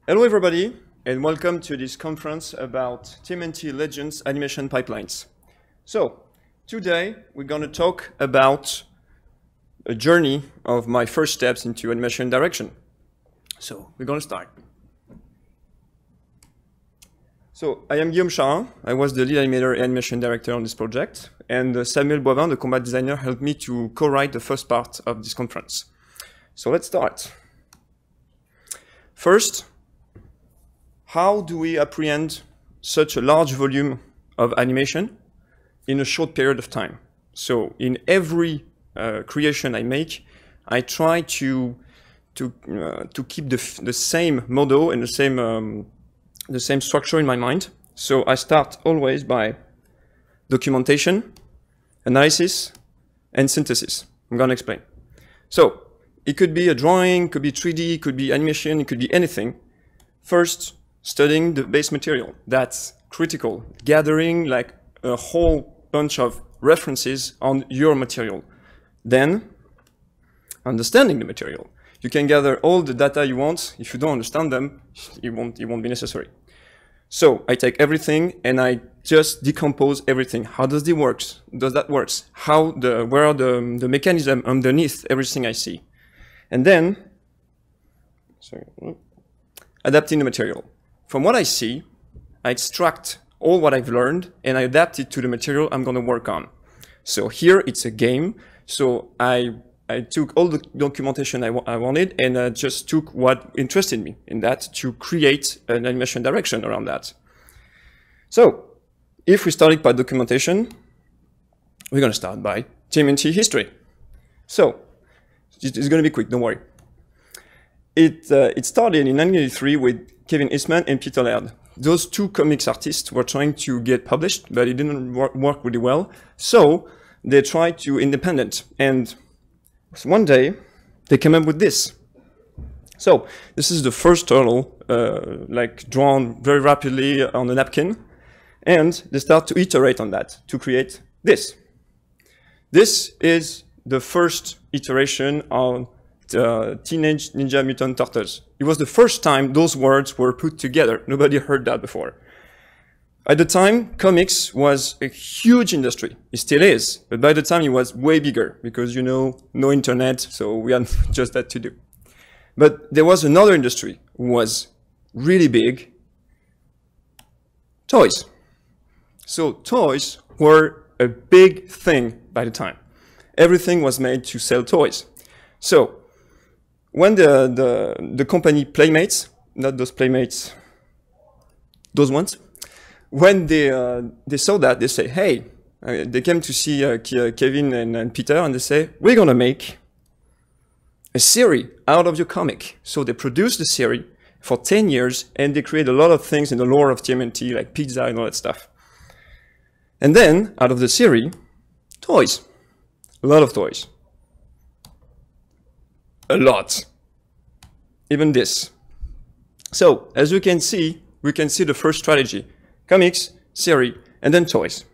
Hello everybody, and welcome to this conference about TMNT Legends animation pipelines. So, today we're going to talk about a journey of my first steps into animation direction. So, we're going to start. So, I am Guillaume Charrin. I was the lead animator and animation director on this project, and Samuel Boivin, the combat designer, helped me to co-write the first part of this conference. So, let's start. First, how do we apprehend such a large volume of animation in a short period of time? So in every creation I make, I try to keep the same model and the same structure in my mind. So I start always by documentation, analysis, and synthesis. I'm going to explain. So it could be a drawing, could be 3D, could be animation, it could be anything. First, studying the base material. That's critical. Gathering like a whole bunch of references on your material. Then, understanding the material. You can gather all the data you want. If you don't understand them, it won't be necessary. So I take everything and I just decompose everything. How does it work? Does that work? Where are the mechanism underneath everything I see? And then, adapting the material. From what I see, I extract all what I've learned and I adapt it to the material I'm going to work on. So here it's a game. So I took all the documentation I wanted and I just took what interested me in that to create an animation direction around that. So if we started by documentation, we're going to start by TMNT history. So it's going to be quick, don't worry. It started in 1983 with Kevin Eastman and Peter Laird. Those two comics artists were trying to get published, but it didn't work really well. So they tried to independent. And one day, they came up with this. So this is the first turtle, like drawn very rapidly on a napkin. And they start to iterate on that to create this. This is the first iteration on Teenage Ninja Mutant Turtles. It was the first time those words were put together. Nobody heard that before. At the time, comics was a huge industry. It still is. But by the time it was way bigger because, you know, no internet, so we had just that to do. But there was another industry who was really big. Toys. So toys were a big thing by the time. Everything was made to sell toys. So when the company Playmates, not those Playmates, those ones, when they saw that, they say, hey, they came to see Kevin and Peter, and they say, we're going to make a series out of your comic. So they produced the series for 10 years, and they create a lot of things in the lore of TMNT, like pizza and all that stuff. And then, out of the series, toys. A lot of toys. A lot. Even this. So, as you can see, we can see the first strategy. Comics, series, and then toys.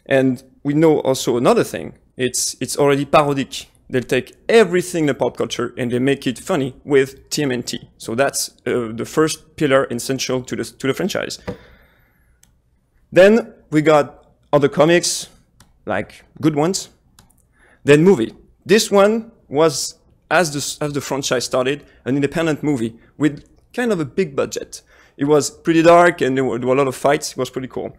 And we know also another thing. It's already parodic. They'll take everything in the pop culture and they make it funny with TMNT. So that's the first pillar essential to the franchise. Then we got other comics, like good ones. Then movie. This one was, as the franchise started, an independent movie with kind of a big budget. It was pretty dark and there were a lot of fights. It was pretty cool.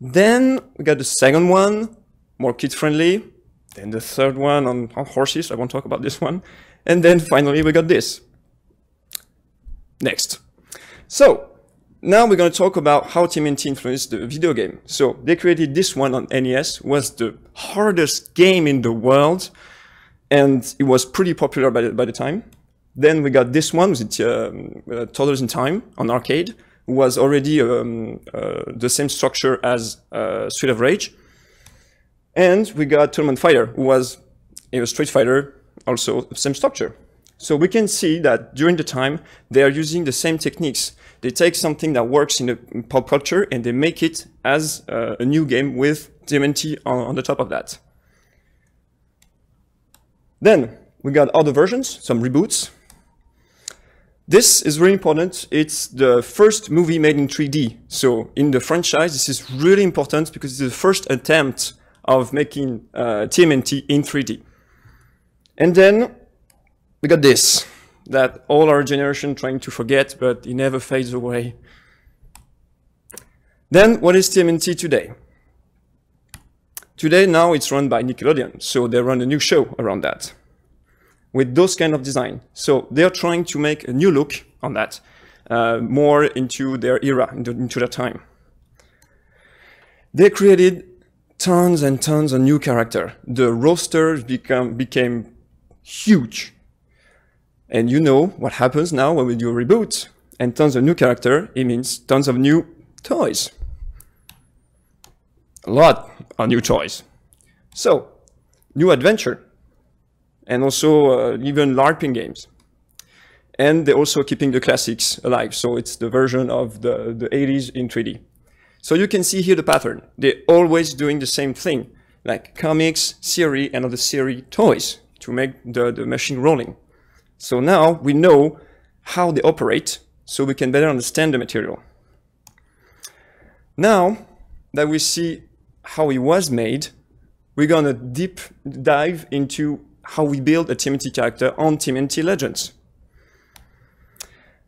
Then we got the second one, more kid-friendly. Then the third one on horses. I won't talk about this one. And then finally we got this. Next. So now we're going to talk about how TMNT influenced the video game. So they created this one on NES. Was the hardest game in the world. And it was pretty popular by the time. Then we got this one, with Toddlers in Time on arcade. It was already the same structure as Street of Rage. And we got Tournament Fighter, who was a Street Fighter, also the same structure. So we can see that during the time, they are using the same techniques. They take something that works in the pop culture and they make it as a new game with TMNT on the top of that. Then we got other versions, some reboots. This is really important. It's the first movie made in 3D. So in the franchise, this is really important because it's the first attempt of making TMNT in 3D. And then we got this, that all our generation trying to forget, but it never fades away. Then what is TMNT today? Today, now it's run by Nickelodeon. So they run a new show around that, with those kind of design. So they're trying to make a new look on that, more into their era, into their time. They created tons and tons of new character. The roster became huge. And you know what happens now when we do a reboot and tons of new character, it means tons of new toys. A lot of new toys. So, new adventure. And also even LARPing games. And they're also keeping the classics alive. So it's the version of the 80s in 3D. So you can see here the pattern. They're always doing the same thing, like comics, series, and other series toys to make the machine rolling. So now we know how they operate, so we can better understand the material. Now that we see how it was made, we're gonna deep dive into how we build a TMNT character on TMNT Legends.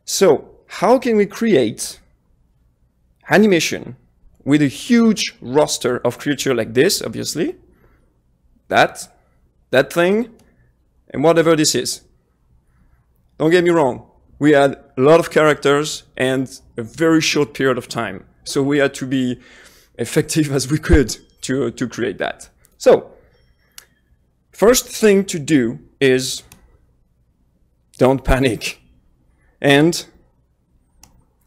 So how can we create animation with a huge roster of creatures like this, obviously, that thing, and whatever this is? Don't get me wrong, we had a lot of characters and a very short period of time. So we had to be effective as we could to create that. So, first thing to do is don't panic and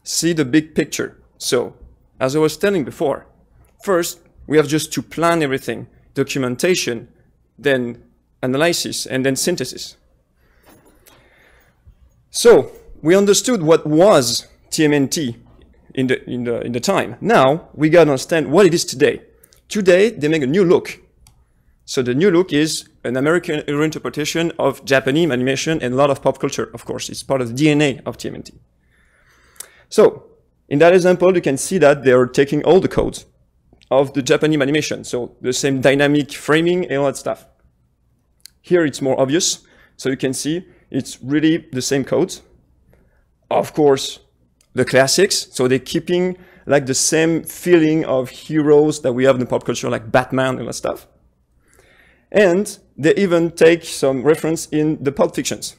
see the big picture. So, as I was telling before, first we have just to plan everything, documentation, then analysis, and then synthesis. So, we understood what was TMNT in the time. Now, we gotta understand what it is today. Today, they make a new look. So the new look is an American reinterpretation of Japanese animation and a lot of pop culture, of course. It's part of the DNA of TMNT. So, in that example, you can see that they're taking all the codes of the Japanese animation. So the same dynamic framing and all that stuff. Here it's more obvious. So you can see it's really the same codes. Of course, the classics. So they're keeping like the same feeling of heroes that we have in the pop culture, like Batman and all that stuff. And they even take some reference in the Pulp Fictions.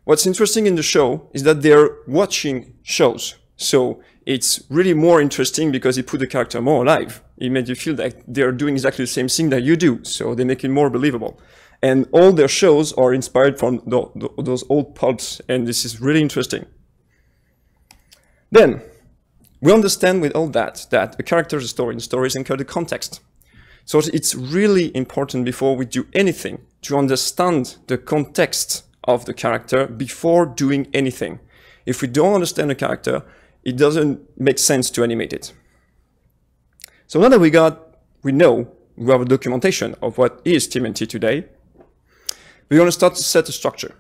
What's interesting in the show is that they're watching shows. So it's really more interesting because it put the character more alive. It made you feel like they're doing exactly the same thing that you do. So they make it more believable. And all their shows are inspired from those old pulps. And this is really interesting. Then we understand with all that a character is a story, and stories encode the context. So it's really important before we do anything to understand the context of the character before doing anything. If we don't understand the character, it doesn't make sense to animate it. So now that we have a documentation of what is TMNT today, we're going to start to set a structure.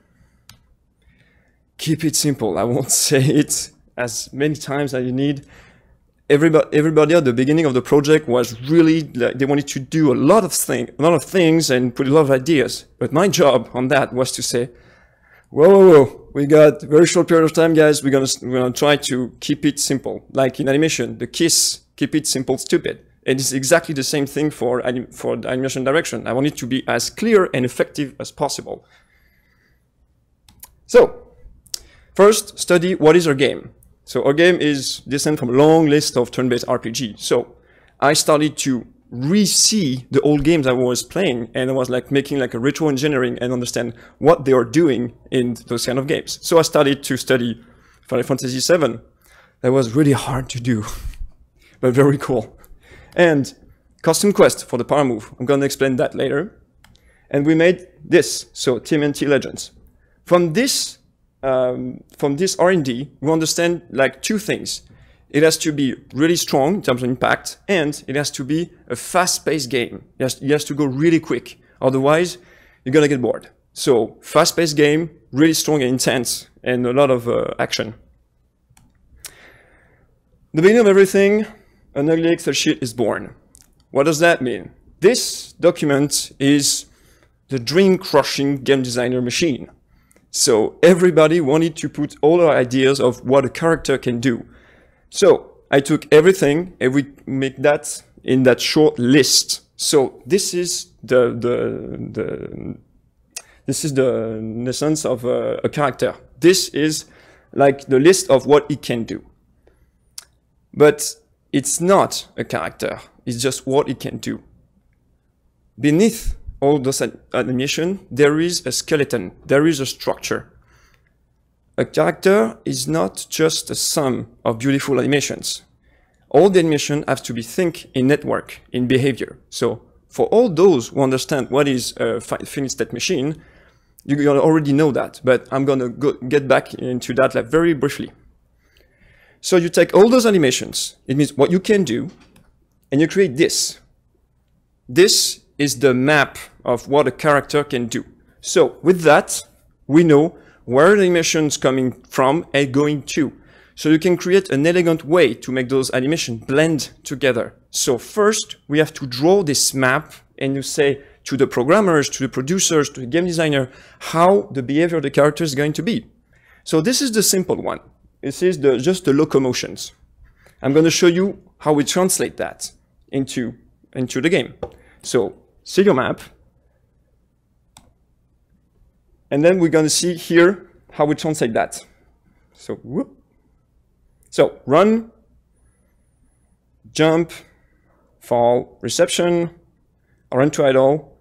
Keep it simple. I won't say it as many times as you need. Everybody at the beginning of the project was really, like, they wanted to do a lot of things and put a lot of ideas. But my job on that was to say, whoa, we got a very short period of time, guys. We're gonna try to keep it simple. Like in animation, the KISS, keep it simple, stupid. And it's exactly the same thing for the animation direction. I want it to be as clear and effective as possible. So, first, study what is our game. So our game is descended from a long list of turn-based RPG. So I started to re-see the old games I was playing, and I was like making like a retro engineering and understand what they are doing in those kind of games. So I started to study Final Fantasy VII. That was really hard to do, but very cool. And Custom Quest for the power move. I'm going to explain that later. And we made this, so TMNT Legends. From this R&D, we understand like two things. It has to be really strong in terms of impact, and it has to be a fast-paced game. It has to go really quick. Otherwise, you're going to get bored. So fast-paced game, really strong and intense, and a lot of action. The beginning of everything, an ugly Excel sheet is born. What does that mean? This document is the dream-crushing game designer machine. So everybody wanted to put all our ideas of what a character can do. So I took everything and we make that in that short list. So this is the essence of a character. This is like the list of what it can do. But it's not a character. It's just what it can do. Beneath all those animation, there is a skeleton. There is a structure. A character is not just a sum of beautiful animations. All the animation have to be think in network, in behavior. So for all those who understand what is a finite state machine, you already know that, but I'm gonna get back into that like very briefly. So you take all those animations, it means what you can do, and you create this. This is the map of what a character can do. So with that, we know where the animation is coming from and going to. So you can create an elegant way to make those animations blend together. So first, we have to draw this map, and you say to the programmers, to the producers, to the game designer, how the behavior of the character is going to be. So this is the simple one. This is just the locomotions. I'm going to show you how we translate that into the game. So see your map. And then we're going to see here how we translate that. So, whoop. So run, jump, fall, reception, run to idle,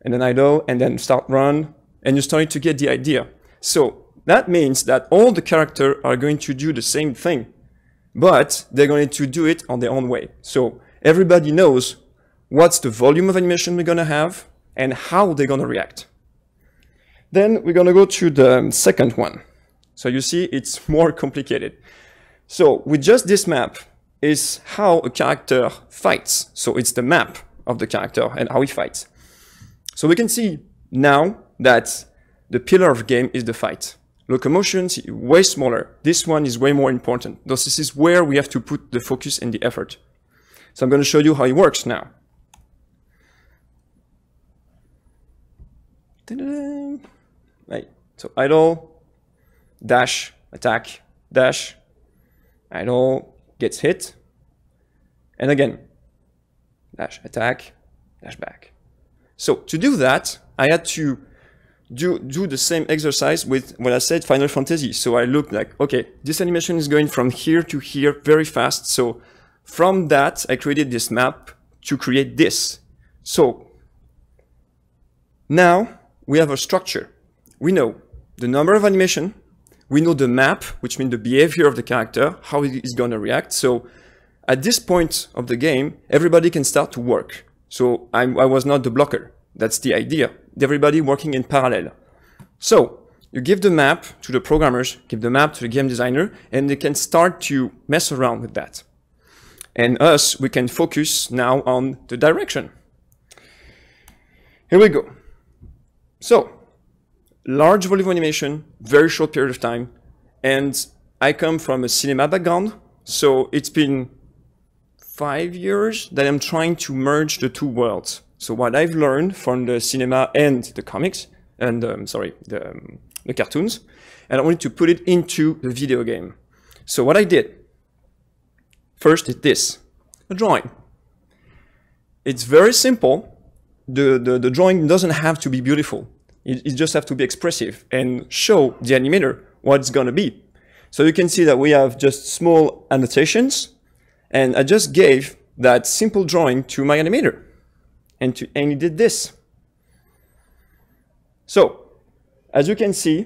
and then start run, and you're starting to get the idea. So that means that all the characters are going to do the same thing, but they're going to do it on their own way. So everybody knows what's the volume of animation we're going to have and how they're going to react. Then we're going to go to the second one. So you see, it's more complicated. So with just this map is how a character fights. So it's the map of the character and how he fights. So we can see now that the pillar of game is the fight. Locomotions is way smaller. This one is way more important. Thus, this is where we have to put the focus and the effort. So I'm going to show you how it works now. Right. So idle, dash, attack, dash, idle, gets hit, and again, dash, attack, dash back. So to do that, I had to do the same exercise with what I said, Final Fantasy. So I looked like, okay, this animation is going from here to here very fast. So from that, I created this map to create this. So now we have a structure. We know the number of animation, we know the map, which means the behavior of the character, how it is going to react. So at this point of the game, everybody can start to work. So I was not the blocker. That's the idea. Everybody working in parallel. So you give the map to the programmers, give the map to the game designer, and they can start to mess around with that. And us, we can focus now on the direction. Here we go. So large volume of animation, very short period of time. And I come from a cinema background. So it's been 5 years that I'm trying to merge the two worlds. So what I've learned from the cinema and the comics, and the cartoons, and I wanted to put it into the video game. So what I did, first is this, a drawing. It's very simple. The drawing doesn't have to be beautiful. It just has to be expressive and show the animator what it's going to be. So you can see that we have just small annotations, and I just gave that simple drawing to my animator. And he did this. So, as you can see,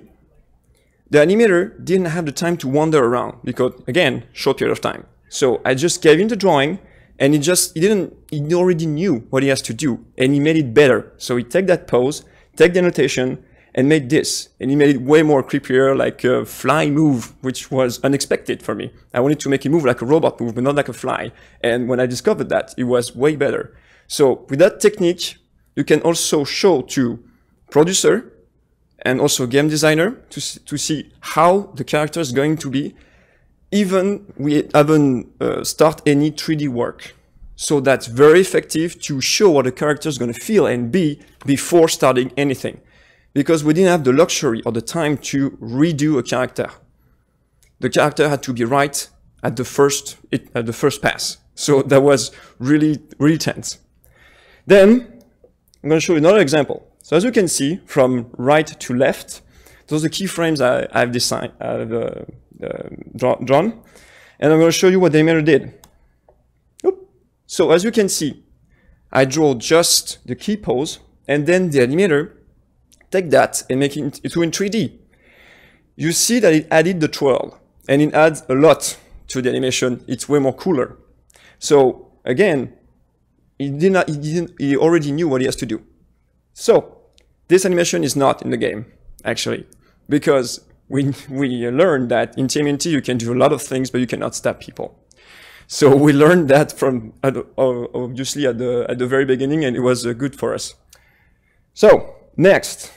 the animator didn't have the time to wander around because, again, short period of time. So I just gave him the drawing, and he already knew what he has to do, and he made it better. So he took that pose, take the annotation, and made this. And he made it way more creepier, like a fly move, which was unexpected for me. I wanted to make it move like a robot move, but not like a fly. And when I discovered that, it was way better. So with that technique, you can also show to producer and also game designer to see how the character is going to be, even we haven't start any 3D work. So that's very effective to show what the character is going to feel and be before starting anything. Because we didn't have the luxury or the time to redo a character. The character had to be right at the first pass. So that was really, really tense. Then I'm going to show you another example. So as you can see, from right to left, those are the keyframes I've drawn. And I'm going to show you what the animator did. So as you can see, I draw just the key pose, and then the animator take that and make it into in 3D. You see that it added the twirl, and it adds a lot to the animation. It's way more cooler. So again, he already knew what he has to do. So this animation is not in the game, actually, because we learned that in TMNT you can do a lot of things, but you cannot stab people. So we learned that from obviously at the very beginning, and it was good for us. So next,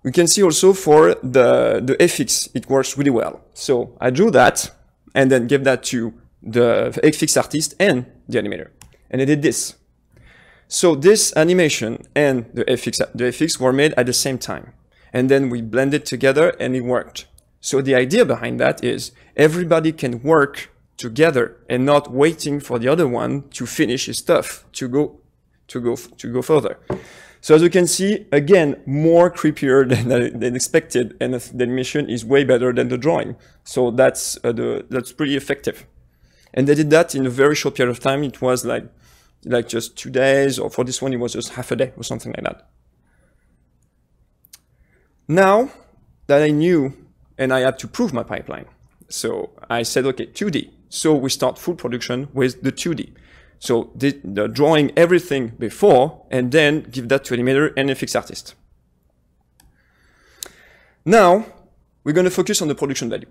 we can see also for the FX, it works really well. So I drew that and then gave that to the FX artist and the animator, and they did this. So this animation and the FX were made at the same time, and then we blended together and it worked. So the idea behind that is everybody can work together and not waiting for the other one to finish his stuff to go further. So as you can see, again, more creepier than expected, and the animation is way better than the drawing. So that's pretty effective. And they did that in a very short period of time. It was like just 2 days, or for this one it was just half a day or something like that. Now that I knew, and I had to prove my pipeline. So I said, okay, 2D. So we start full production with the 2D. So the drawing everything before, and then give that to animator and FX artist. Now we're going to focus on the production value,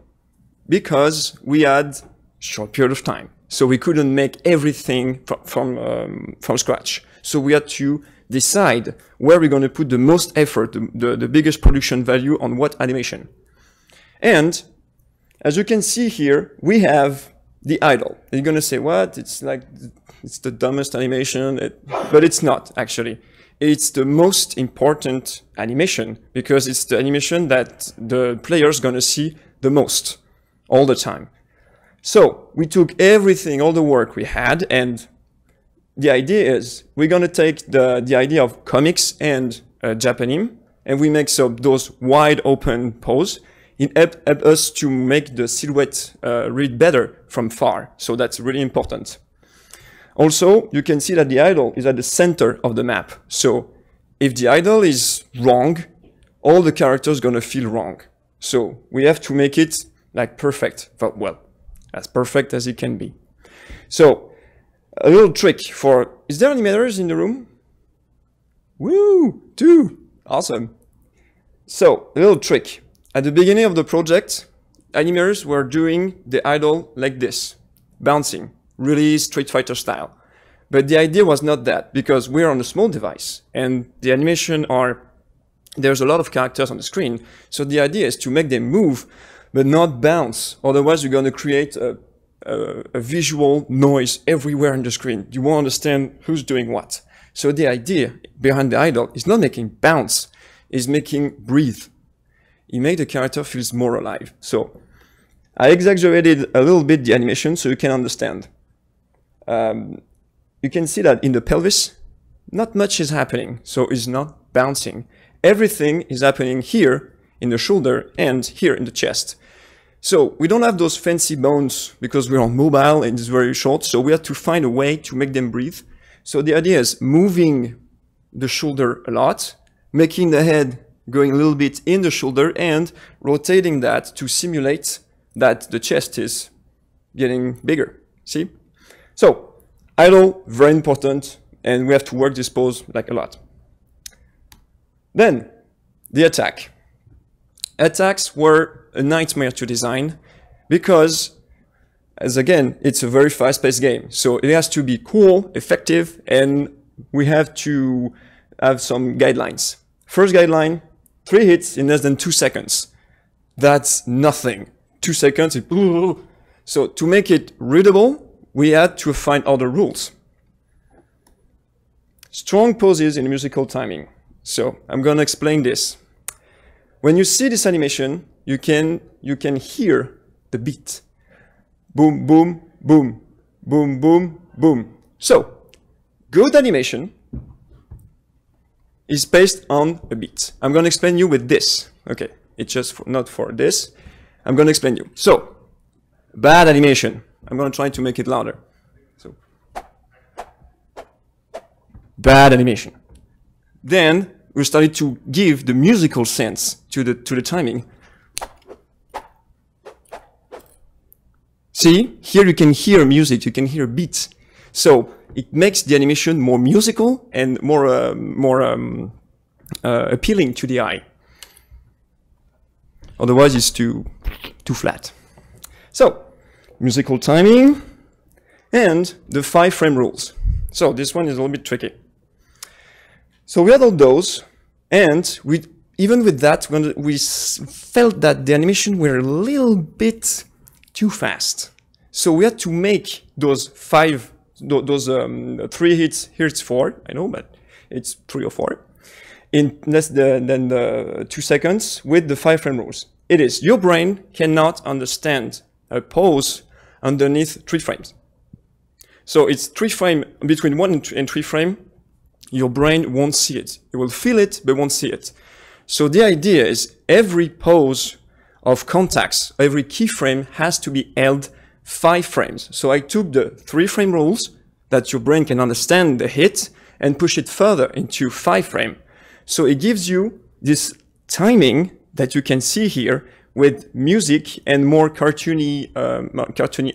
because we had short period of time. So we couldn't make everything from scratch. So we had to decide where we're going to put the most effort, the biggest production value on what animation. And as you can see here, we have the idle. You're going to say, what? It's the dumbest animation, but it's not, actually. It's the most important animation, because it's the animation that the player's going to see the most all the time. So we took everything, all the work we had, and the idea is we're going to take the idea of comics and Japanese, and we make those wide open pose. It help us to make the silhouette read better from far. So that's really important. Also, you can see that the idle is at the center of the map. So if the idle is wrong, all the characters are going to feel wrong. So we have to make it like perfect. Well, as perfect as it can be. So a little trick for, is there animators in the room? Woo, 2, awesome. So a little trick. At the beginning of the project, animators were doing the idle like this, bouncing, really Street Fighter style. But the idea was not that, because we're on a small device, and the animation there's a lot of characters on the screen, so the idea is to make them move, but not bounce. Otherwise, you're going to create a visual noise everywhere on the screen. You won't understand who's doing what. So the idea behind the idle is not making bounce, is making breathe. It makes the character feels more alive. So I exaggerated a little bit the animation so you can understand. You can see that in the pelvis, not much is happening, so it's not bouncing. Everything is happening here in the shoulder and here in the chest. So we don't have those fancy bones because we're on mobile and it's very short, so we have to find a way to make them breathe. So the idea is moving the shoulder a lot, making the head going a little bit in the shoulder and rotating that to simulate that the chest is getting bigger, see? So, idle, very important, and we have to work this pose like a lot. Then, the attack. Attacks were a nightmare to design because, as again, it's a very fast-paced game. So it has to be cool, effective, and we have to have some guidelines. First guideline, 3 hits in less than 2 seconds. That's nothing. 2 seconds, so to make it readable, we had to find other rules. Strong pauses in musical timing. So I'm going to explain this. When you see this animation, you can hear the beat. Boom, boom, boom, boom, boom, boom. So good animation is based on a beat. I'm going to explain you with this. Okay, it's just not for this. I'm going to explain you. So bad animation. I'm going to try to make it louder. So bad animation. Then we started to give the musical sense to the timing. See, here you can hear music, you can hear beats. So it makes the animation more musical and more appealing to the eye. Otherwise, it's too flat. So musical timing and the 5-frame rules. So this one is a little bit tricky. So we had all those, and even with that, we felt that the animation were a little bit too fast. So we had to make those 3 hits, here it's 4, I know, but it's 3 or 4, in less than 2 seconds with the 5-frame rules. It is, your brain cannot understand a pause underneath 3 frames. So it's 3 frames, between 1 and 3 frames, your brain won't see it. It will feel it, but won't see it. So the idea is every pause of contacts, every keyframe has to be held 5 frames. So I took the 3-frame rules that your brain can understand the hit and push it further into 5 frames. So it gives you this timing that you can see here with music and more cartoony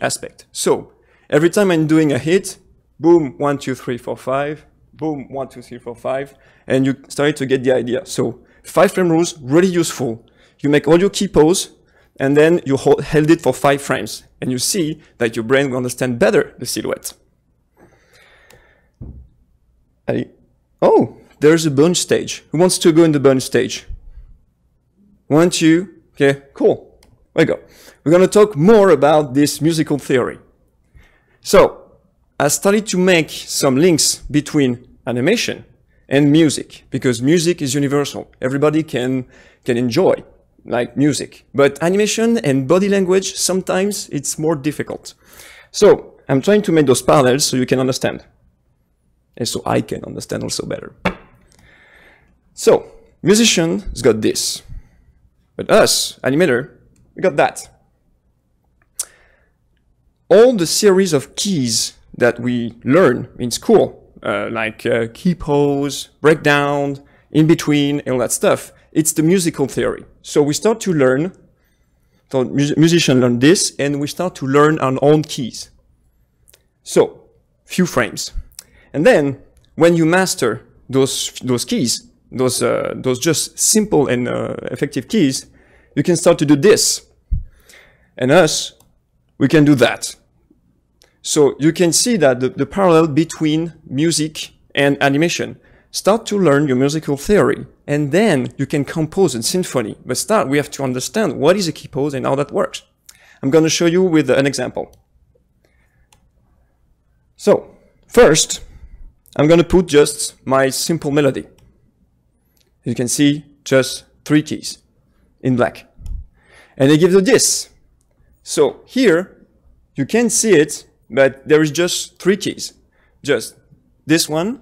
aspect. So every time I'm doing a hit, boom, 1, 2, 3, 4, 5, boom, 1, 2, 3, 4, 5, and you start to get the idea. So 5-frame rules, really useful. You make all your key pause, and then you held it for 5 frames, and you see that your brain will understand better the silhouette. Oh, there's a bonus stage. Who wants to go in the bonus stage? 1, 2, okay, cool. There you go. We're going to talk more about this musical theory. So I started to make some links between animation and music, because music is universal. Everybody can enjoy like music, but animation and body language, sometimes it's more difficult. So I'm trying to make those parallels so you can understand. And so I can understand also better. So musicians got this, but us, animator, we got that. All the series of keys that we learn in school, like key pose, breakdown, in between, and all that stuff, it's the musical theory. So we start to learn, so musicians learn this, and we start to learn our own keys. So, few frames. And then, when you master those keys, those just simple and effective keys, you can start to do this. And us, we can do that. So you can see that the parallel between music and animation. Start to learn your musical theory, and then you can compose a symphony. But we have to understand what is a key pose and how that works. I'm going to show you with an example. So, first, I'm going to put just my simple melody. You can see just 3 keys in black. And I give you this. So here, you can see it, but there is just 3 keys. Just this one,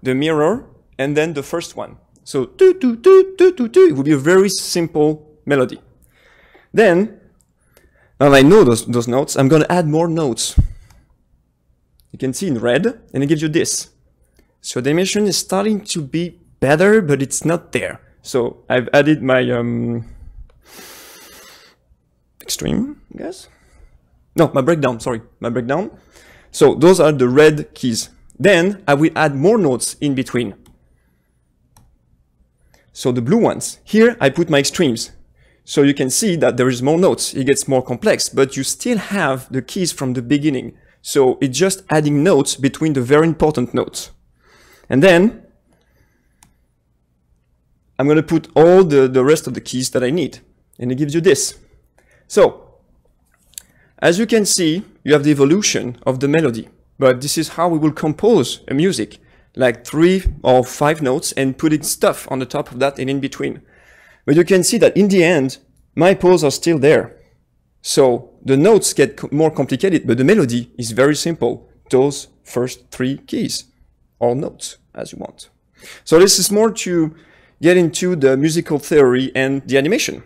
the mirror, and then the first one. So, it would be a very simple melody. Then, now I know those notes, I'm going to add more notes. You can see in red, and it gives you this. So the animation is starting to be better, but it's not there. So I've added my extreme, I guess. No, my breakdown, sorry, my breakdown. So those are the red keys. Then I will add more notes in between. So the blue ones. Here I put my extremes. So you can see that there is more notes. It gets more complex, but you still have the keys from the beginning. So it's just adding notes between the very important notes. And then I'm going to put all the rest of the keys that I need. And it gives you this. So, as you can see, you have the evolution of the melody. But this is how we will compose a music, like 3 or 5 notes and putting stuff on the top of that and in between. But you can see that in the end, my pause are still there. So the notes get more complicated, but the melody is very simple. Those first 3 keys, or notes, as you want. So this is more to get into the musical theory and the animation.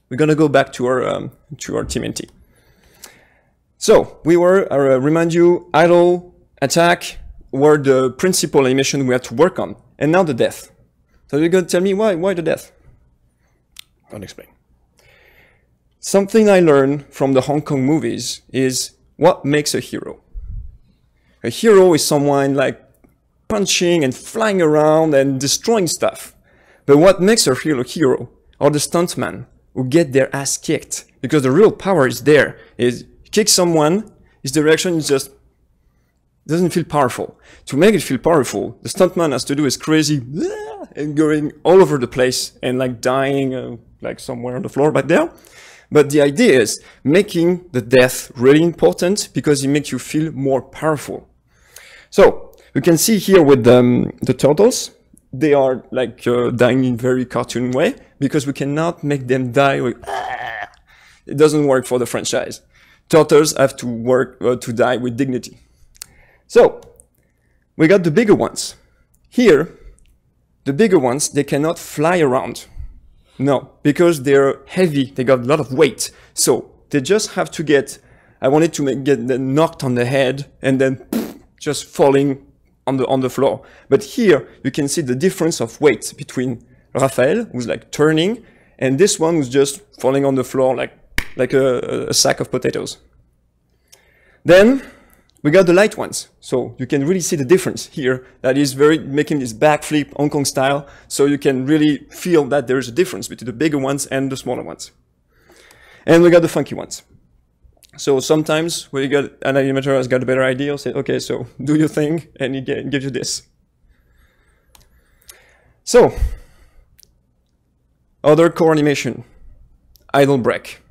We're going to go back to our TMNT. So we were, remind you, idle, attack were the principal animation we had to work on. And now the death. So you're going to tell me why the death? I'll explain. Something I learned from the Hong Kong movies is what makes a hero. A hero is someone like punching and flying around and destroying stuff. But what makes a hero are the stuntmen who get their ass kicked. Because the real power is there. Is kick someone, his direction is just doesn't feel powerful. To make it feel powerful, the stuntman has to do his crazy and going all over the place and like dying like somewhere on the floor back there. But the idea is making the death really important because it makes you feel more powerful. So you can see here with the turtles, they are like dying in very cartoon way because we cannot make them die with it doesn't work for the franchise. Turtles have to work to die with dignity. So we got the bigger ones. Here, the bigger ones, they cannot fly around. No, because they're heavy, they got a lot of weight. So they just have to get, I wanted to get them knocked on the head and then just falling on the floor. But here you can see the difference of weight between Raphael, who's like turning, and this one who's just falling on the floor like a sack of potatoes. Then we got the light ones. So you can really see the difference here that is making this backflip Hong Kong style. So you can really feel that there's a difference between the bigger ones and the smaller ones. And we got the funky ones. So sometimes when you got an animator has got a better idea, say, okay, so do your thing, and he gives you this. So, other core animation, idle break.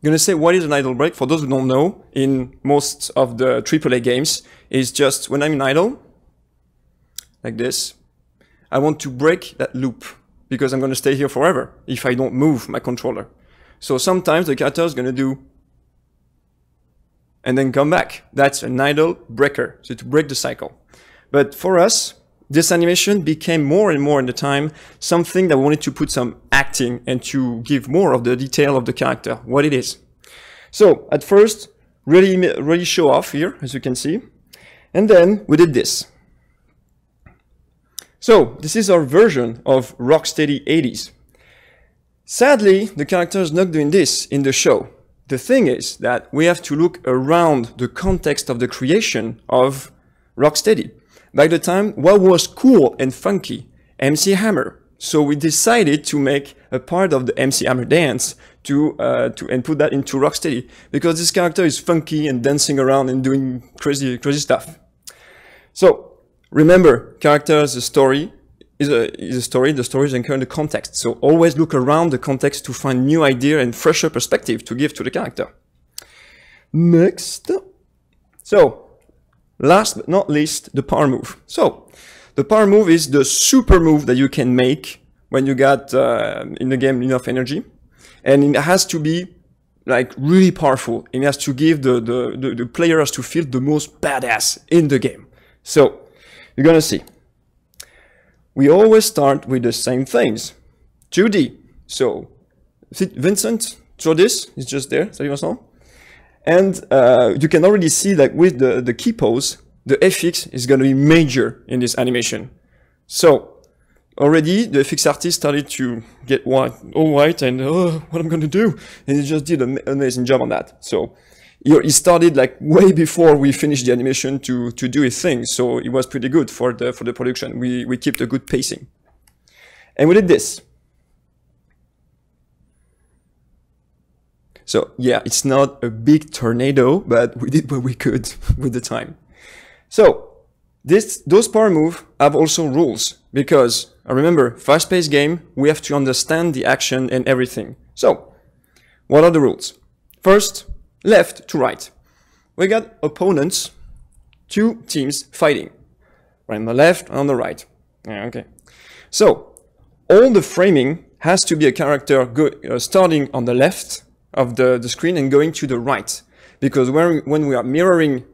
I'm going to say what is an idle break. For those who don't know, in most of the AAA games, is just when I'm in idle, like this, I want to break that loop because I'm going to stay here forever if I don't move my controller. So sometimes the character is going to do and then come back. That's an idle breaker, so to break the cycle. But for us, this animation became more and more in the time something that we wanted to put some acting and to give more of the detail of the character, what it is. So at first, really show off here, as you can see. And then we did this. So this is our version of Rocksteady 80s. Sadly, the character is not doing this in the show. The thing is that we have to look around the context of the creation of Rocksteady. By the time, what was cool and funky? MC Hammer. So we decided to make a part of the MC Hammer dance and put that into Rocksteady because this character is funky and dancing around and doing crazy stuff. So remember, character is a story. Is a story. The story is anchored in the context. So always look around the context to find new idea and fresher perspective to give to the character. Next. So. Last but not least, the power move. So, the power move is the super move that you can make when you got in the game enough energy. And it has to be like really powerful. It has to give the player has to feel the most badass in the game. So, you're gonna see. We always start with the same things. 2D. So, Vincent, draw this. It's just there. Salut Vincent. And you can already see that with the key pose, the FX is going to be major in this animation. So already the FX artist started to get all white and what I'm going to do, and he just did an amazing job on that. So he started like way before we finished the animation to do his thing. So it was pretty good for the production. We kept a good pacing, and we did this. So yeah, it's not a big tornado, but we did what we could with the time. So Those power moves have also rules, because remember, fast-paced game, we have to understand the action and everything. So, what are the rules? First, left to right. We got opponents, two teams fighting. Right on the left and on the right. Yeah, okay. So, all the framing has to be a character starting on the left of the screen and going to the right. Because when we are mirroring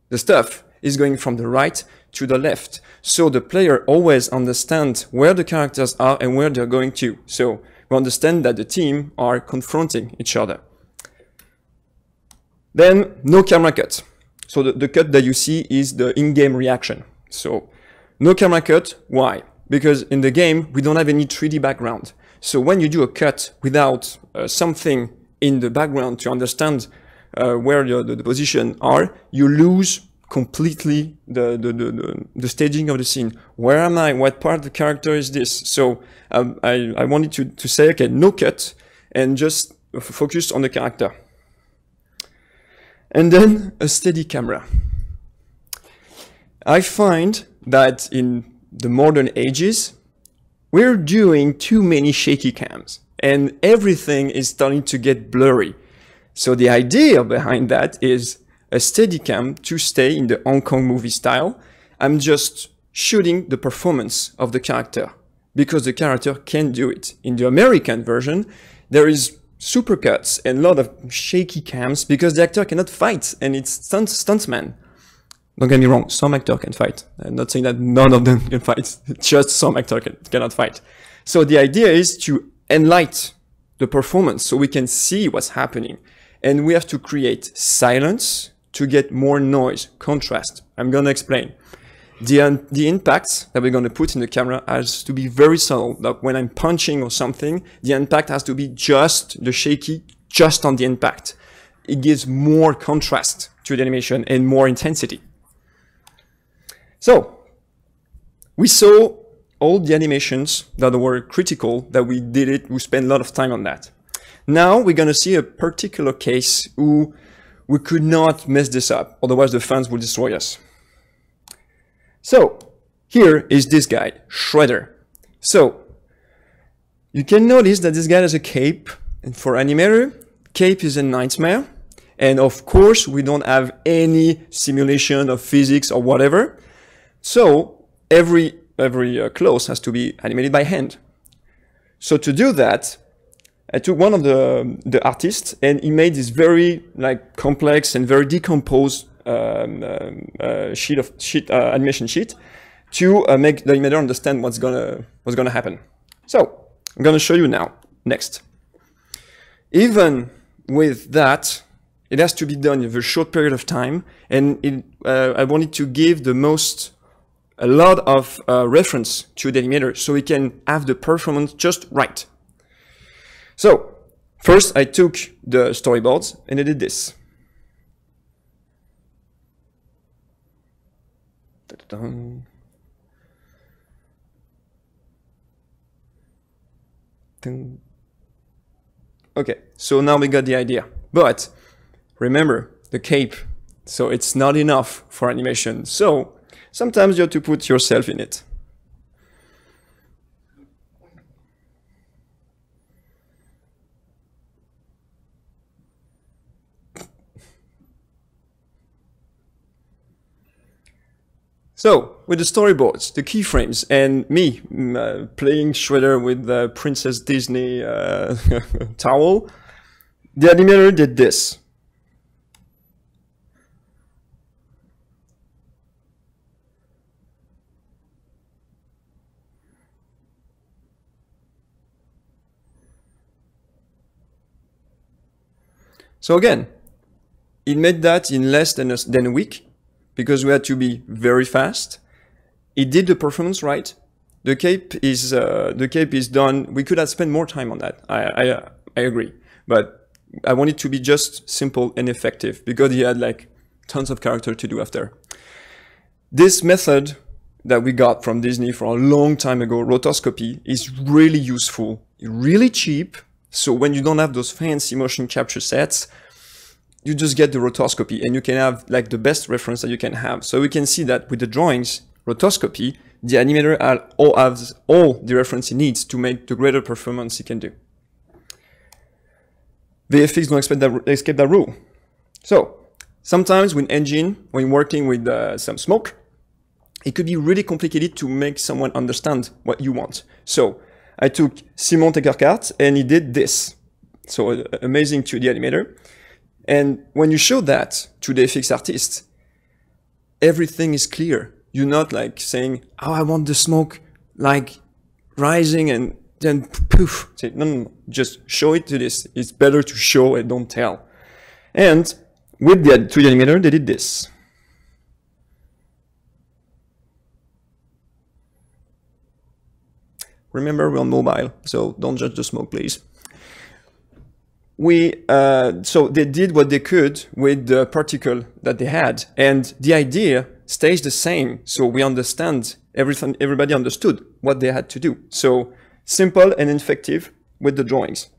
the stuff, it's going from the right to the left. So the player always understands where the characters are and where they're going to. So we understand that the team are confronting each other. Then no camera cut. So the cut that you see is the in-game reaction. So no camera cut, why? Because in the game, we don't have any 3D background. So when you do a cut without something in the background to understand where the position are, you lose completely the staging of the scene. Where am I? What part of the character is this? So I wanted to say, okay, no cut, and just focus on the character. And then a steady camera. I find that in the modern ages, we're doing too many shaky cams, and everything is starting to get blurry. So the idea behind that is a steady cam to stay in the Hong Kong movie style. I'm just shooting the performance of the character, because the character can do it. In the American version, there is supercuts and a lot of shaky cams because the actor cannot fight, and it's stuntsman. Don't get me wrong, some actors can fight. I'm not saying that none of them can fight, just some actors cannot fight. So the idea is to enlighten the performance so we can see what's happening. And we have to create silence to get more noise, contrast. I'm going to explain. The impacts that we're going to put in the camera has to be very subtle. Like when I'm punching or something, the impact has to be just the shaky, just on the impact. It gives more contrast to the animation and more intensity. So, we saw all the animations that were critical, that we did it, we spent a lot of time on that. Now we're going to see a particular case who we could not mess this up, otherwise the fans will destroy us. So, here is this guy, Shredder. So, you can notice that this guy has a cape, and for animator, cape is a nightmare. And of course, we don't have any simulation of physics or whatever. So, every clothes has to be animated by hand. So to do that, I took one of the artists, and he made this very complex and very decomposed animation sheet to make the animator understand what's gonna happen. So I'm gonna show you now. Next, even with that, it has to be done in a very short period of time, and I wanted to give a lot of reference to the animator so we can have the performance just right. So, first I took the storyboards and I did this. Okay, so now we got the idea. But remember, the cape, so it's not enough for animation. So, sometimes you have to put yourself in it. So, with the storyboards, the keyframes, and me playing Shredder with the Princess Disney towel, the animator did this. So again, it made that in less than a week, because we had to be very fast. It did the performance right. The cape is done. We could have spent more time on that. I agree, but I want it to be just simple and effective because he had tons of character to do after. This method that we got from Disney for a long time ago, rotoscopy, is really useful, really cheap. So when you don't have those fancy motion capture sets, you just get the rotoscopy, and you can have like the best reference that you can have. So we can see that with the drawings, rotoscopy, the animator has all the reference he needs to make the greater performance he can do. VFX don't escape that rule. So sometimes with engine, when working with some smoke, it could be really complicated to make someone understand what you want. So I took Simon Tekerkart and he did this. So amazing 2D animator. And when you show that to the FX artist, everything is clear. You're not like saying, oh, I want the smoke like rising and then poof. Say, no, just show it to this. It's better to show and don't tell. And with the 2D animator, they did this. Remember, we're on mobile, so don't judge the smoke, please. So they did what they could with the particle that they had, and the idea stays the same. So we understand everything, everybody understood what they had to do. So simple and effective with the drawings.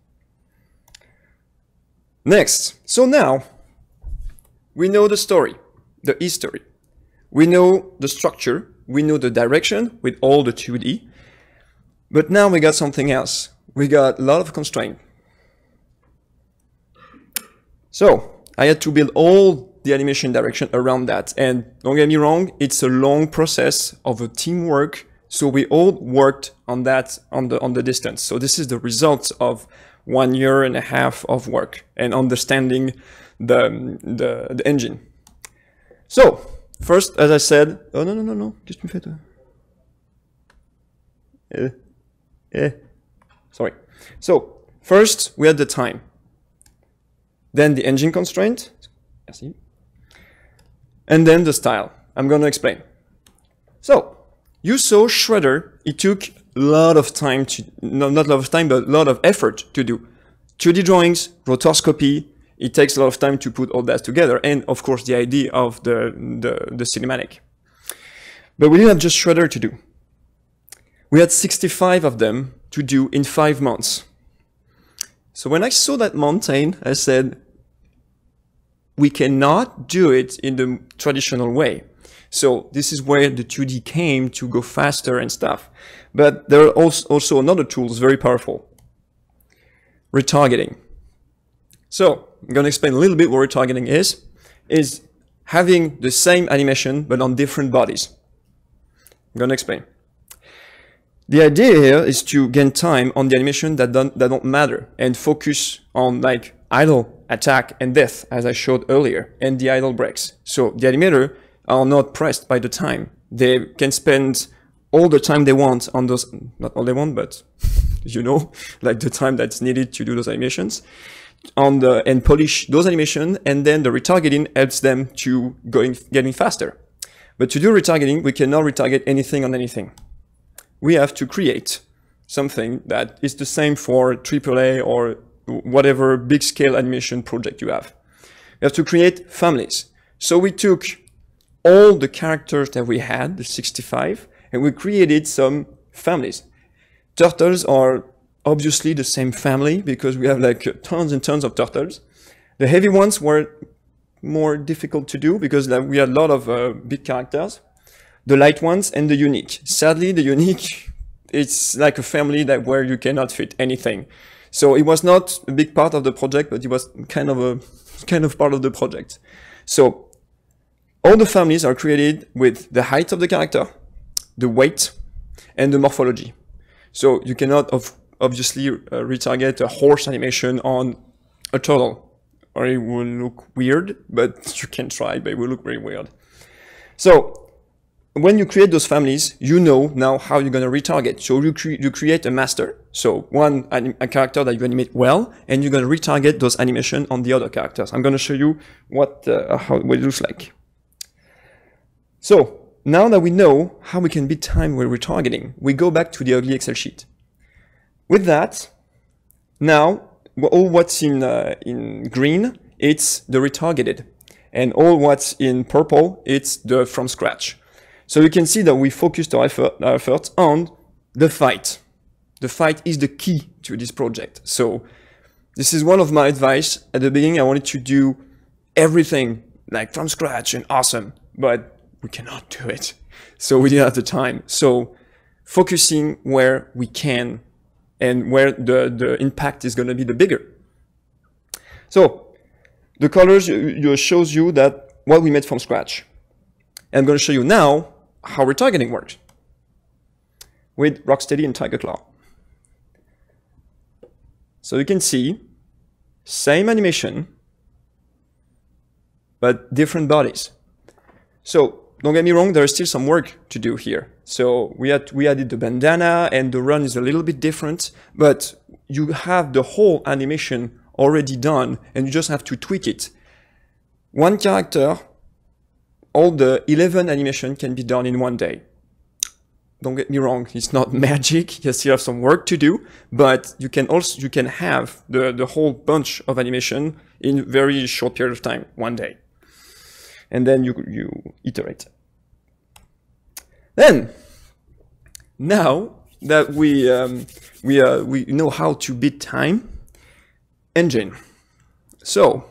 Next, so now we know the story, the history. We know the structure, we know the direction with all the 2D, but now we got something else. We got a lot of constraints. So I had to build all the animation direction around that. And don't get me wrong, it's a long process of a teamwork. So we all worked on that on the distance. So this is the result of 1.5 years of work and understanding the engine. So first, as I said, oh no, just me fait. Sorry. So first we had the time. Then the engine constraint, and then the style. I'm going to explain. So you saw Shredder. It took a lot of time to, no, not a lot of time, but a lot of effort to do. 2D drawings, rotoscopy. It takes a lot of time to put all that together, and of course the idea of the cinematic. But we didn't have just Shredder to do. We had 65 of them to do in 5 months. So when I saw that mountain, I said, we cannot do it in the traditional way. So this is where the 2D came to go faster and stuff. But there are also another tools very powerful. Retargeting. So I'm going to explain a little bit what retargeting is having the same animation but on different bodies. I'm going to explain. The idea here is to gain time on the animation that don't matter and focus on like idle, attack, and death, as I showed earlier, and the idle breaks. So the animator are not pressed by the time. They can spend all the time they want on those, not all they want, but you know, like the time that's needed to do those animations, and polish those animations, and then the retargeting helps them to getting faster. But to do retargeting, we cannot retarget anything on anything. We have to create something that is the same for AAA or whatever big scale animation project you have. We have to create families. So we took all the characters that we had, the 65, and we created some families. Turtles are obviously the same family because we have like tons and tons of turtles. The heavy ones were more difficult to do because we had a lot of big characters. The light ones and the unique. Sadly, the unique, it's like a family where you cannot fit anything. So it was not a big part of the project, but it was kind of part of the project. So all the families are created with the height of the character, the weight, and the morphology. So you cannot obviously retarget a horse animation on a turtle, or it will look weird, but you can try, but it will look very weird. So when you create those families, you know now how you're going to retarget. So you create a master, so a character that you animate well, and you're going to retarget those animations on the other characters. I'm going to show you what it looks like. So now that we know how we can beat time with retargeting, we go back to the ugly Excel sheet. With that, now all what's in green, it's the retargeted, and all what's in purple, it's the from scratch. So you can see that we focused our effort on the fight. The fight is the key to this project. So this is one of my advice. At the beginning, I wanted to do everything like from scratch and awesome, but we cannot do it. So we didn't have the time. So focusing where we can and where the impact is going to be the bigger. So the colors shows you that what we made from scratch. And I'm going to show you now how retargeting works with Rocksteady and Tiger Claw. So you can see same animation, but different bodies. So don't get me wrong, there is still some work to do here. So we added the bandana and the run is a little bit different, but you have the whole animation already done and you just have to tweak it. One character, all the 11 animation can be done in one day. Don't get me wrong, it's not magic, you still have some work to do, but you can have the whole bunch of animation in a very short period of time, one day. And then you iterate. Then, now that we know how to beat time, engine. So,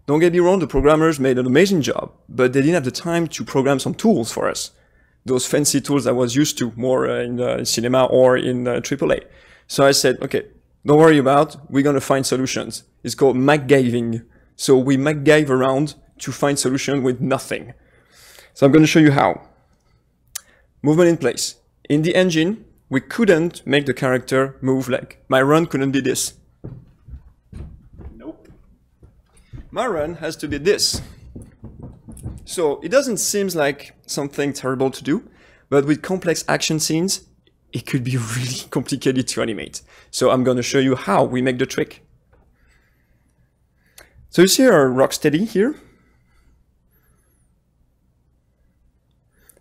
don't get me wrong, the programmers made an amazing job, but they didn't have the time to program some tools for us. Those fancy tools I was used to more in cinema or in AAA. So I said, okay, don't worry about, we're going to find solutions. It's called MacGyving. So we MacGyve around to find solution with nothing. So I'm going to show you how. Movement in place. In the engine, we couldn't make the character move like, my run couldn't be this. Nope. My run has to be this. So it doesn't seem like something terrible to do, but with complex action scenes, it could be really complicated to animate. So I'm going to show you how we make the trick. So you see our Rocksteady here.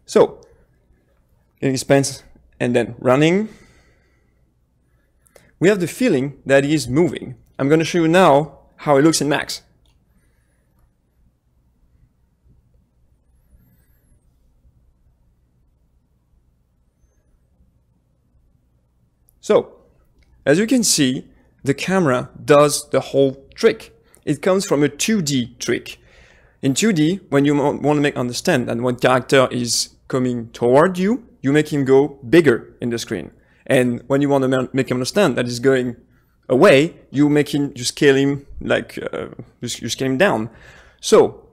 So, getting spans and then running. We have the feeling that he is moving. I'm going to show you now how it looks in Max. So, as you can see, the camera does the whole trick. It comes from a 2D trick. In 2D, when you want to understand that one character is coming toward you, you make him go bigger in the screen. And when you want to make him understand that he's going away, you scale him like, you scale him down. So,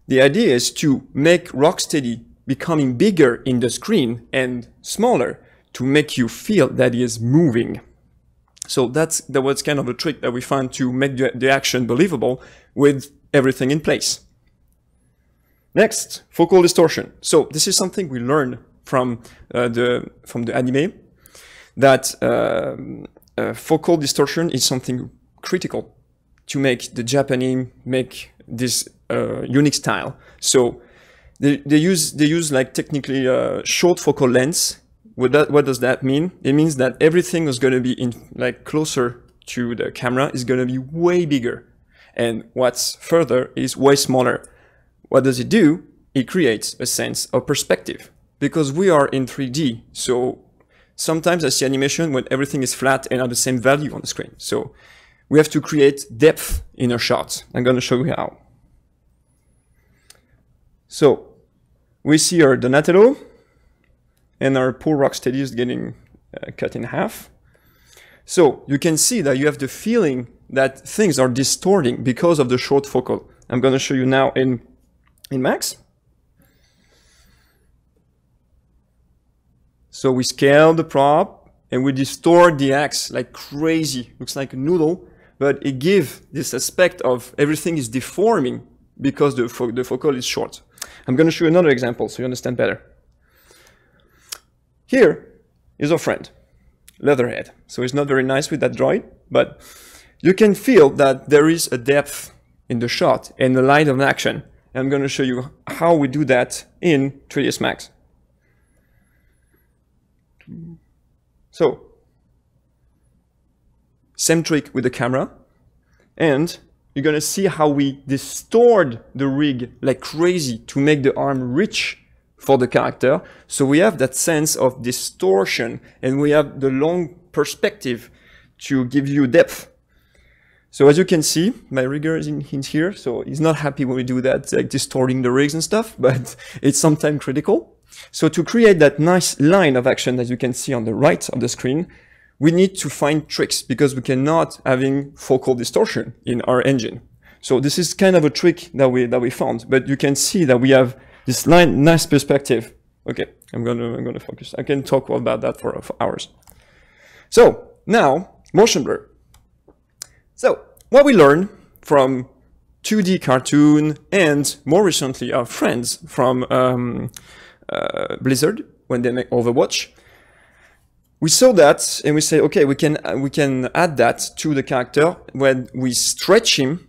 the idea is to make Rocksteady becoming bigger in the screen and smaller, to make you feel that he is moving. So that was kind of a trick that we found to make the action believable with everything in place. Next, focal distortion. So this is something we learned from the anime, that focal distortion is something critical to make the Japanese make this unique style. So they use like technically short focal lengths. What does that mean? It means that everything is going to be closer to the camera is going to be way bigger, and what's further is way smaller. What does it do? It creates a sense of perspective, because we are in 3D. So sometimes I see animation when everything is flat and at the same value on the screen. So we have to create depth in a shot. I'm going to show you how. So we see our Donatello, and our poor Rocksteady is getting cut in half. So you can see that you have the feeling that things are distorting because of the short focal. I'm going to show you now in Max. So we scale the prop and we distort the axe like crazy. Looks like a noodle, but it gives this aspect of everything is deforming because the focal is short. I'm going to show you another example so you understand better. Here is our friend, Leatherhead. So he's not very nice with that droid, but you can feel that there is a depth in the shot and a line of action. And I'm going to show you how we do that in 3ds Max. So, same trick with the camera, and you're going to see how we distort the rig like crazy to make the arm reach for the character. So we have that sense of distortion, and we have the long perspective to give you depth. So as you can see, my rigger is in here, so he's not happy when we do that, like distorting the rigs and stuff, but it's sometimes critical. So to create that nice line of action that you can see on the right of the screen, we need to find tricks because we cannot having focal distortion in our engine. So this is kind of a trick that we found, but you can see that we have this nice perspective. Okay, I'm gonna focus. I can talk about that for hours. So now motion blur. So what we learned from 2D cartoon and more recently our friends from Blizzard when they make Overwatch, we saw that and we say, okay, we can add that to the character when we stretch him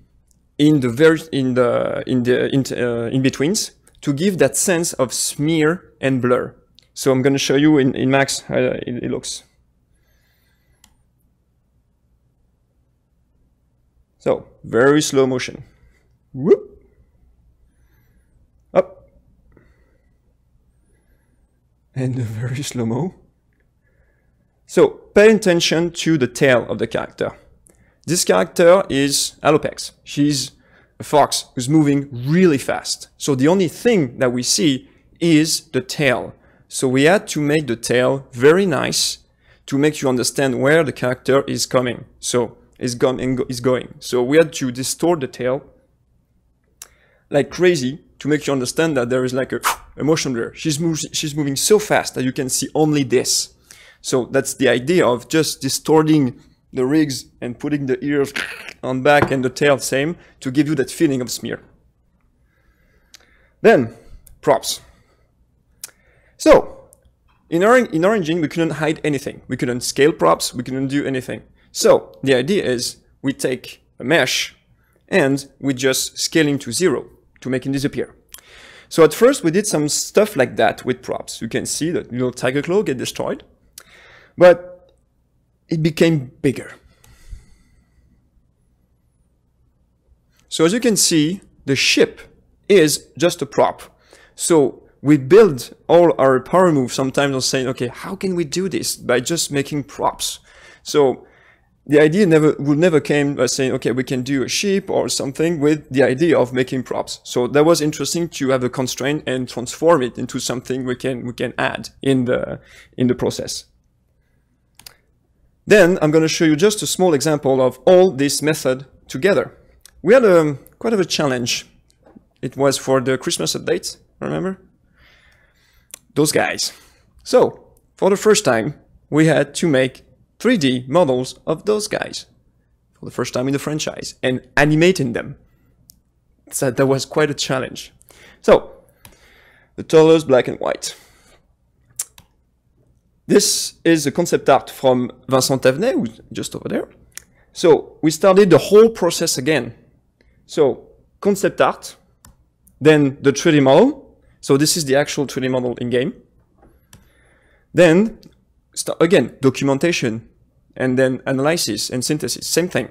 in the in betweens to give that sense of smear and blur. So I'm going to show you in Max how it looks. So very slow motion. Whoop. Up. And very slow-mo. So pay attention to the tail of the character. This character is Alopex. She's a fox who's moving really fast. So the only thing that we see is the tail. So we had to make the tail very nice to make you understand where the character is coming. So is going. So we had to distort the tail like crazy to make you understand that there is like a motion blur. She's moving so fast that you can see only this. So that's the idea of just distorting the rigs and putting the ears on back and the tail same to give you that feeling of smear. Then props. So in our engine, we couldn't hide anything. We couldn't scale props. We couldn't do anything. So the idea is we take a mesh and we just scale him to 0 to make him disappear. So at first we did some stuff like that with props. You can see that little tiger claw get destroyed, but it became bigger. So as you can see, the ship is just a prop. So we build all our power moves sometimes on saying, okay, how can we do this? By just making props. So the idea would never came by saying, okay, we can do a ship or something with the idea of making props. So that was interesting to have a constraint and transform it into something we can add in the process. Then I'm going to show you just a small example of all this method together. We had quite of a challenge. It was for the Christmas update, remember? Those guys. So for the first time, we had to make 3D models of those guys for the first time in the franchise and animating them. So that was quite a challenge. So the colors black and white. This is a concept art from Vincent Tavenet, who's just over there. So we started the whole process again. So concept art, then the 3D model. So this is the actual 3D model in game. Then again, documentation, and then analysis and synthesis, same thing.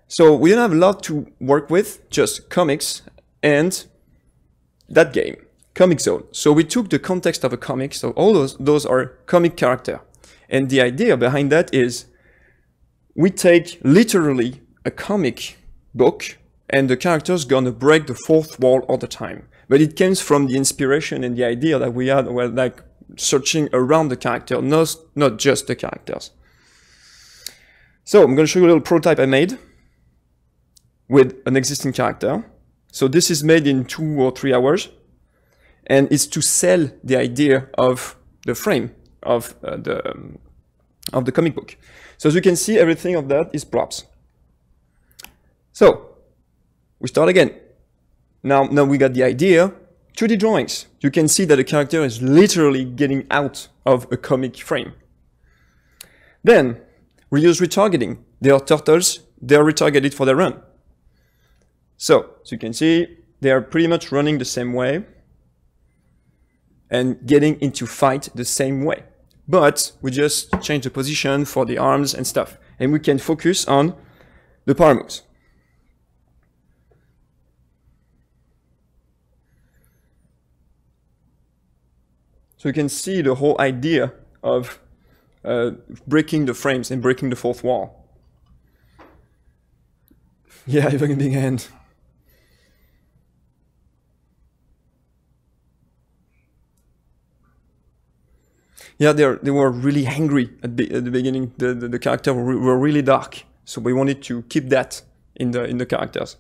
So we don't have a lot to work with, just comics and that game, Comic Zone. So we took the context of a comic, so all those are comic character. And the idea behind that is we take literally a comic book and the character's gonna break the fourth wall all the time. But it comes from the inspiration and the idea that we had, well, like searching around the character, not just the characters. So I'm going to show you a little prototype I made with an existing character. So this is made in 2 or 3 hours, and it's to sell the idea of the frame of the comic book. So as you can see, everything of that is props. So we start again. Now we got the idea. 2D drawings. You can see that the character is literally getting out of a comic frame. Then we use retargeting. They are turtles. They are retargeted for their run. So as you can see, they are pretty much running the same way and getting into fight the same way. But we just change the position for the arms and stuff. And we can focus on the power moves. So you can see the whole idea of breaking the frames and breaking the fourth wall. Yeah, even a big hand. Yeah, they were really angry at the beginning. The characters were really dark, so we wanted to keep that in the characters.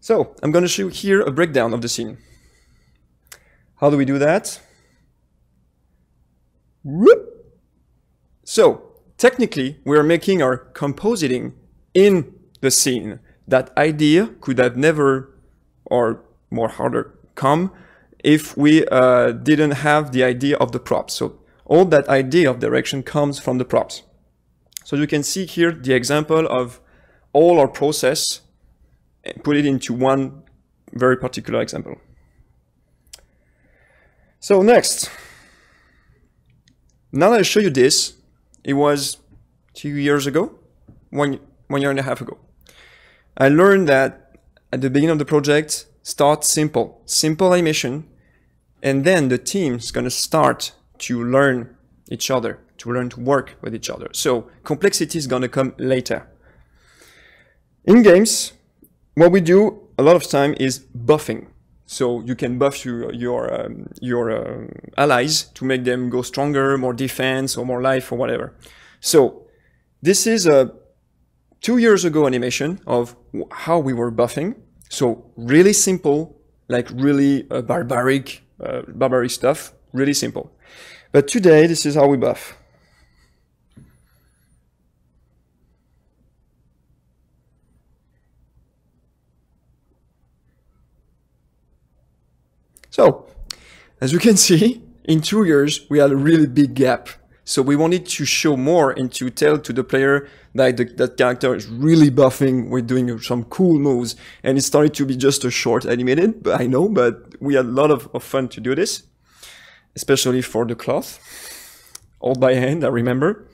So I'm going to show you here a breakdown of the scene. How do we do that? Whoop. So technically, we are making our compositing in the scene. That idea could have never, or more harder, come if we didn't have the idea of the props. So all that idea of direction comes from the props. So you can see here the example of all our process, and put it into one very particular example. So next, now that I show you this, it was 2 years ago, one year and a half ago. I learned that at the beginning of the project, start simple animation, and then the team's gonna start to learn each other, to learn to work with each other. So complexity is gonna come later. In games, what we do a lot of time is buffing. So you can buff your allies to make them go stronger, more defense or more life or whatever. So this is a 2 years ago animation of how we were buffing. So really simple, like really barbaric stuff, really simple. But today, this is how we buff. So, as you can see, in 2 years, we had a really big gap. So we wanted to show more and to tell to the player that that character is really buffing, we're doing some cool moves, and it started to be just a short animated, but I know, but we had a lot of fun to do this, especially for the cloth, all by hand, I remember.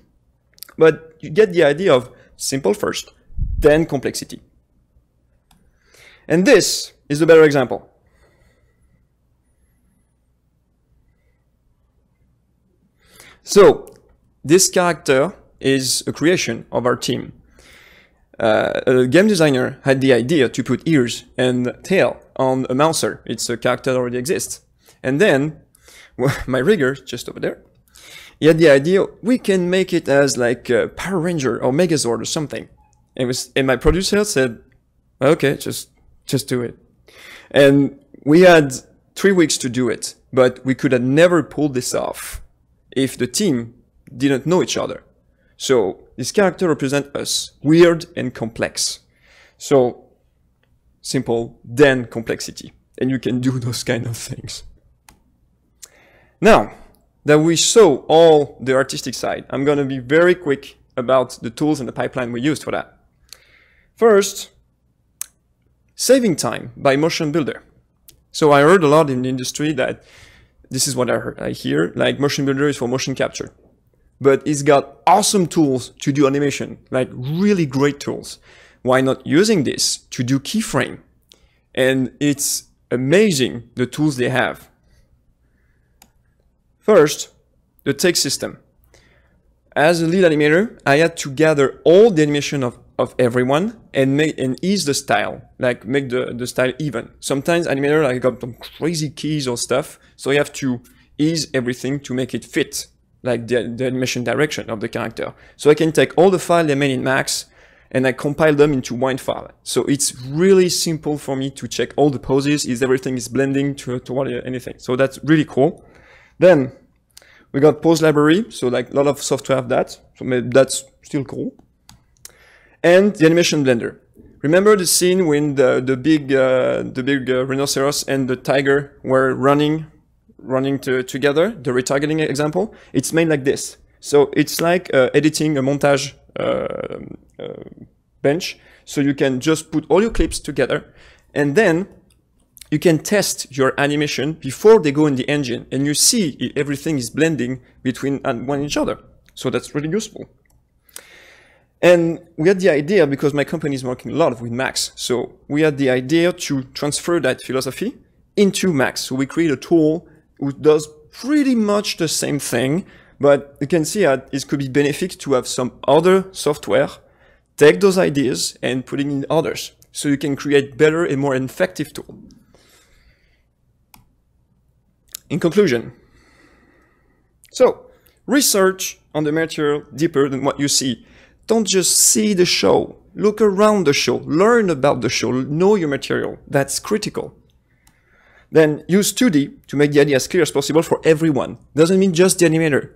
But you get the idea of simple first, then complexity. And this is a better example. So this character is a creation of our team. A game designer had the idea to put ears and tail on a mouser. It's a character that already exists. And then, well, my rigger, just over there, he had the idea, we can make it as like a Power Ranger or Megazord or something. And my producer said, okay, just do it. And we had 3 weeks to do it, but we could have never pulled this off if the team didn't know each other. So this character represents us, weird and complex. So simple, then complexity. And you can do those kind of things. Now that we saw all the artistic side, I'm gonna be very quick about the tools and the pipeline we used for that. First, saving time by motion builder. So I heard a lot in the industry that this is what I hear, like motion builder is for motion capture. But it's got awesome tools to do animation, like really great tools. Why not using this to do keyframe? And it's amazing the tools they have. First, the take system. As a lead animator, I had to gather all the animation of everyone and ease the style, like make the style even. Sometimes animator like got some crazy keys or stuff, so you have to ease everything to make it fit, like the animation direction of the character. So I can take all the files they made in Max and I compile them into one file. So it's really simple for me to check all the poses, is everything is blending toward anything. So that's really cool. Then we got pose library, so like a lot of software have that, so maybe that's still cool. And the animation blender. Remember the scene when the big rhinoceros and the tiger were running together, the retargeting example? It's made like this. So it's like editing a montage bench. So you can just put all your clips together and then you can test your animation before they go in the engine and you see if everything is blending between one each other. So that's really useful. And we had the idea, because my company is working a lot with Max, so we had the idea to transfer that philosophy into Max. So we create a tool which does pretty much the same thing, but you can see that it could be beneficial to have some other software take those ideas and put it in others so you can create better and more effective tools. In conclusion, so research on the material deeper than what you see. Don't just see the show. Look around the show. Learn about the show. Know your material. That's critical. Then use 2D to make the idea as clear as possible for everyone. Doesn't mean just the animator.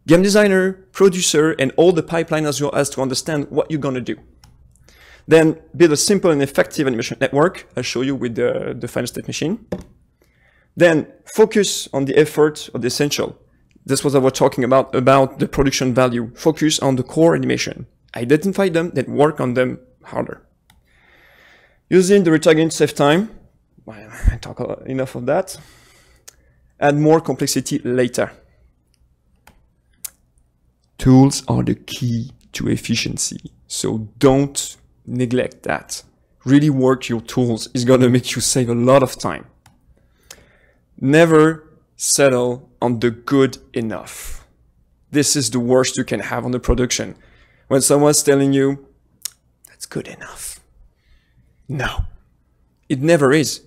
Game designer, producer, and all the pipeline as well as to understand what you're going to do. Then build a simple and effective animation network. I'll show you with the final state machine. Then focus on the effort of the essential. That's what I was talking about the production value. Focus on the core animation. Identify them, then work on them harder. Using the retargeting to save time. Well, I talk enough of that. Add more complexity later. Tools are the key to efficiency, so don't neglect that. Really work your tools. It's gonna make you save a lot of time. Never settle on the good enough. This is the worst you can have on the production. When someone's telling you, that's good enough. No, it never is.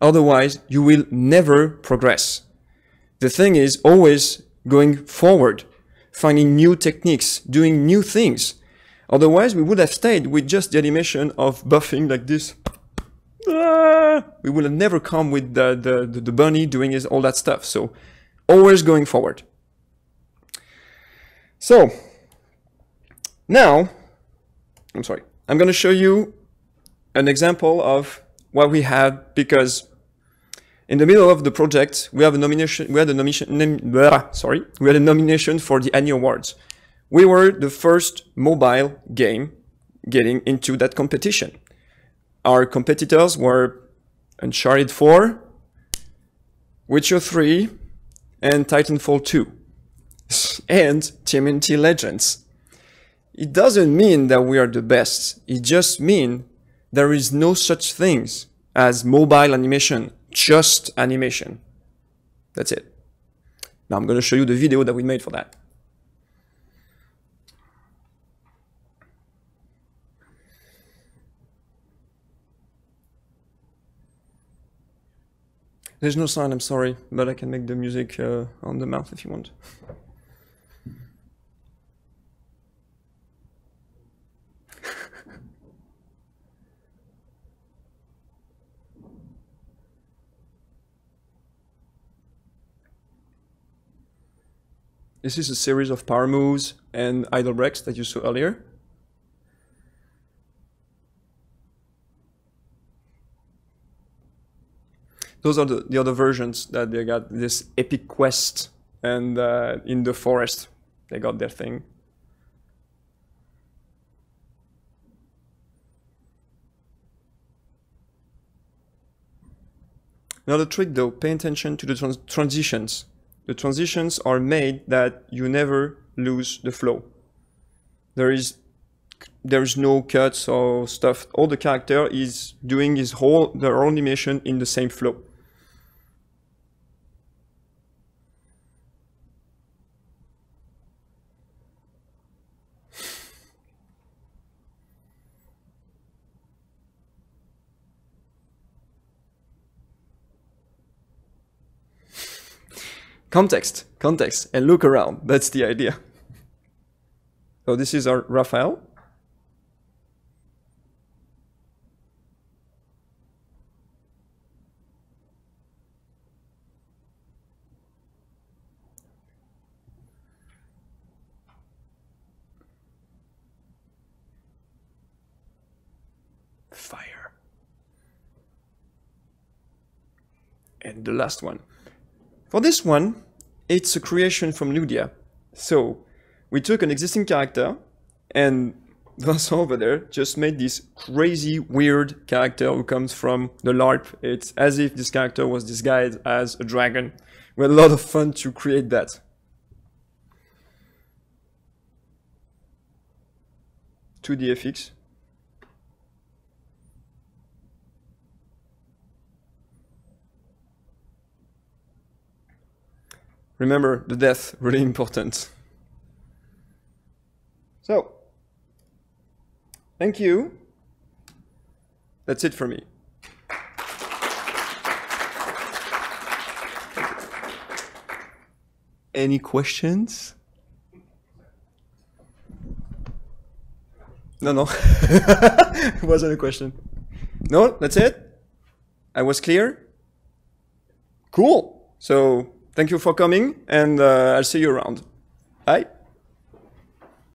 Otherwise, you will never progress. The thing is always going forward, finding new techniques, doing new things. Otherwise, we would have stayed with just the animation of buffing like this. We would have never come with the bunny doing all that stuff. So always going forward. So now, I'm going to show you an example of what we had, because in the middle of the project, we have a nomination. We had a nomination for the Annie Awards. We were the first mobile game getting into that competition. Our competitors were Uncharted 4, Witcher 3, and Titanfall 2, and TMNT Legends. It doesn't mean that we are the best. It just means there is no such things as mobile animation, just animation. That's it. Now I'm going to show you the video that we made for that. There's no sound, I'm sorry, but I can make the music on the mouth if you want. This is a series of power moves and idle breaks that you saw earlier. Those are the other versions that they got this epic quest, and in the forest they got their thing. Another trick though, pay attention to the transitions. The transitions are made that you never lose the flow. There is no cuts or stuff. All the character is doing their own animation in the same flow. Context, and look around. That's the idea. So this is our Raphael. Fire. And the last one. For this one, it's a creation from Ludia. So we took an existing character, and thus over there just made this crazy, weird character who comes from the LARP. It's as if this character was disguised as a dragon. We had a lot of fun to create that. 2D FX. Remember, the death, really important. So, Thank you. That's it for me. Any questions? No. It wasn't a question. No, that's it? I was clear? Cool. So thank you for coming, and I'll see you around. Bye.